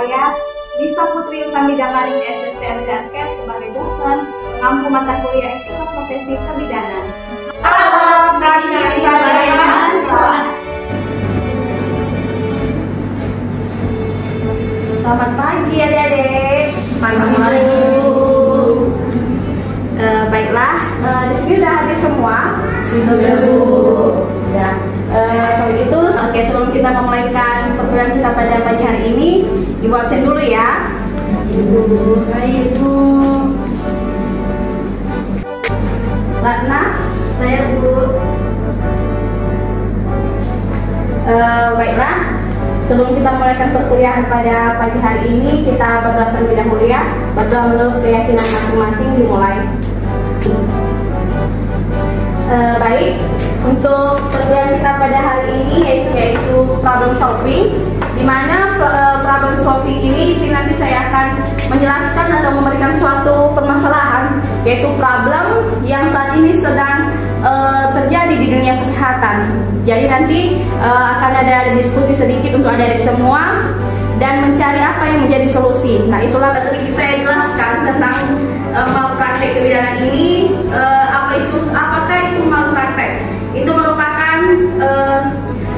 saya, Lisa Putri Utami Damaring SSTM dan KES sebagai dosen mengampu mata kuliah etika profesi kebidanan. Halo, saya sebagai mahasiswa. Selamat pagi adik-adik. Pagi. Baiklah, di sini udah hadir semua. Sudah, Bu. Ya. Kalau gitu, sebelum kita memulaikan perkuliahan kita pada pagi hari ini, Ibu absen dulu ya. Ibu. Baik, Ibu. Ratna, Saya, Bu. baiklah. Sebelum kita memulaikan perkuliahan pada pagi hari ini, kita berdoa terlebih dahulu ya. Berdoa menurut keyakinan masing-masing dimulai. Baik, untuk perkuliahan kita pada hari ini yaitu problem solving, di mana problem solving ini di sini nanti saya akan menjelaskan atau memberikan suatu permasalahan, yaitu problem yang saat ini sedang terjadi di dunia kesehatan. Jadi nanti akan ada diskusi sedikit untuk adik-adik semua dan mencari apa yang menjadi solusi. Nah, itulah sedikit saya jelaskan tentang malpraktek kebidanan ini. Apakah itu malpraktek? Itu merupakan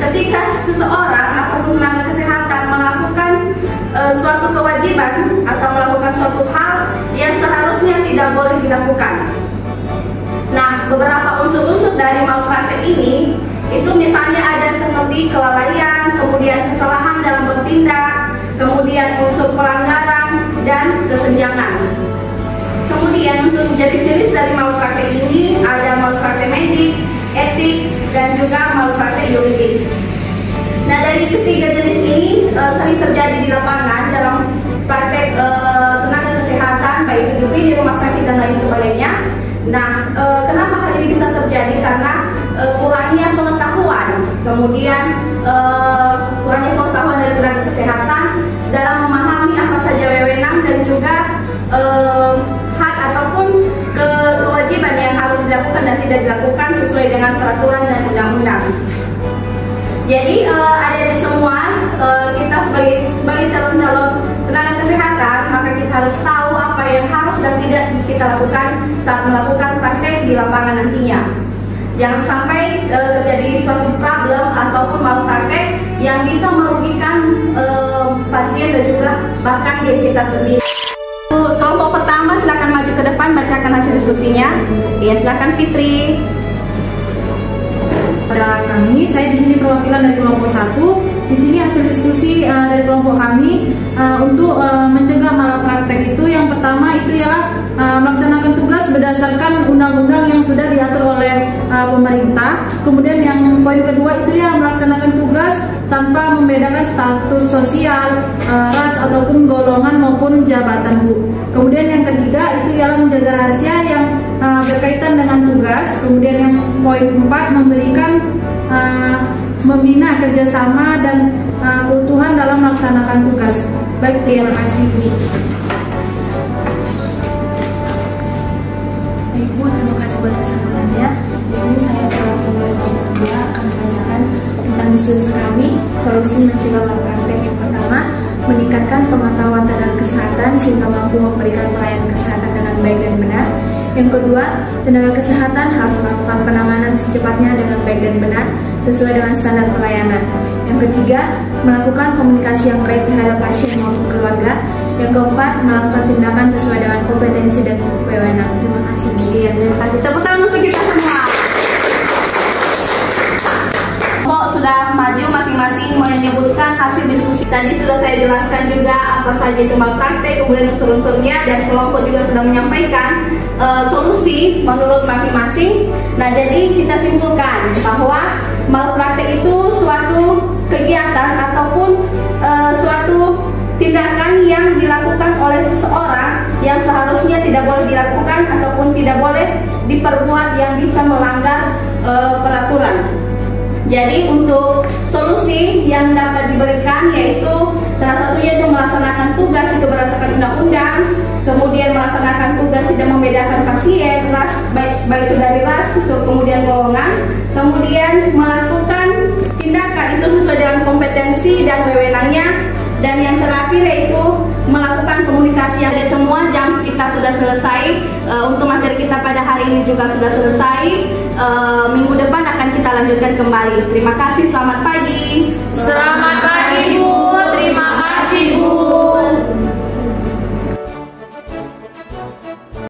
ketika seseorang ataupun tenaga kesehatan melakukan suatu kewajiban atau melakukan suatu hal yang seharusnya tidak boleh dilakukan. Nah, beberapa unsur-unsur dari malpraktek ini itu misalnya ada seperti kelalaian, kemudian kesalahan dalam bertindak, kemudian unsur pelanggaran dan kesenjangan. Kemudian untuk jenis dari malpraktek ini ada malpraktek medik, etik, dan juga malpraktek yuridis. Nah, dari ketiga jenis ini sering terjadi di lapangan dalam praktek tenaga kesehatan, baik itu di rumah sakit dan lain sebagainya. Nah, kenapa hal ini bisa terjadi? Karena kurangnya pengetahuan, kemudian kurangnya pengetahuan dari tenaga kesehatan dalam memahami apa saja wewenang dan juga hak ataupun kewajiban yang harus dilakukan dan tidak dilakukan sesuai dengan peraturan dan undang-undang. Jadi adik-adik semua, kita sebagai calon-calon tenaga kesehatan, maka kita harus tahu apa yang harus dan tidak kita lakukan saat melakukan praktek di lapangan nantinya. Jangan sampai terjadi suatu problem ataupun malpraktek yang bisa merugikan pasien dan juga bahkan diri kita sendiri. Kelompok pertama silakan maju ke depan bacakan hasil diskusinya. Ya, silakan Fitri. Pada kami, saya di sini perwakilan dari kelompok 1. Di sini hasil diskusi dari kelompok kami untuk mencegah malpraktek itu, yang pertama itu ialah melaksanakan tugas berdasarkan undang-undang yang sudah diatur oleh pemerintah. Kemudian yang poin kedua itu ya melaksanakan tugas tanpa membedakan status sosial, ras ataupun golongan maupun jabatan, Bu. Kemudian yang ketiga itu ialah menjaga rahasia yang berkaitan dengan tugas. Kemudian yang poin 4 memberikan membina kerjasama dan keutuhan dalam melaksanakan tugas. Baik, terima kasih, Bu. Baik, Bu, terima kasih buat kesempatannya. Di sini saya akan membacakan tentang diskusi kami, solusi mencegah malpraktek. Yang pertama, meningkatkan pengetahuan tenaga kesehatan sehingga mampu memberikan pelayanan kesehatan dengan baik dan benar. Yang kedua, tenaga kesehatan harus melakukan penanganan secepatnya dengan baik dan benar sesuai dengan standar pelayanan. Yang ketiga, melakukan komunikasi yang baik terhadap pasien maupun keluarga. Yang keempat, melakukan tindakan sesuai dengan kompetensi dan wewenang. Terima kasih. Iya, terima kasih. Tepuk tangan untuk kita semua. Sudah maju masing-masing menyebutkan hasil diskusi. Tadi sudah saya jelaskan juga apa saja itu malpraktek, kemudian unsur-unsurnya, dan kelompok juga sudah menyampaikan solusi menurut masing-masing. Nah, jadi kita simpulkan bahwa malpraktek itu suatu kegiatan ataupun suatu tindakan yang dilakukan oleh seseorang yang seharusnya tidak boleh dilakukan ataupun tidak boleh diperbuat yang bisa melanggar peraturan. Jadi untuk solusi yang dapat diberikan yaitu salah satunya itu melaksanakan tugas itu berdasarkan undang-undang, kemudian melaksanakan tugas tidak membedakan pasien, ras, baik itu dari ras, kemudian golongan, kemudian melakukan tindakan itu sesuai dengan kompetensi dan wewenangnya, Dan yang terakhir yaitu melakukan komunikasi. Dari semua jam kita sudah selesai, untuk materi kita pada hari ini juga sudah selesai. Minggu depan akan kita lanjutkan kembali. Terima kasih, selamat pagi.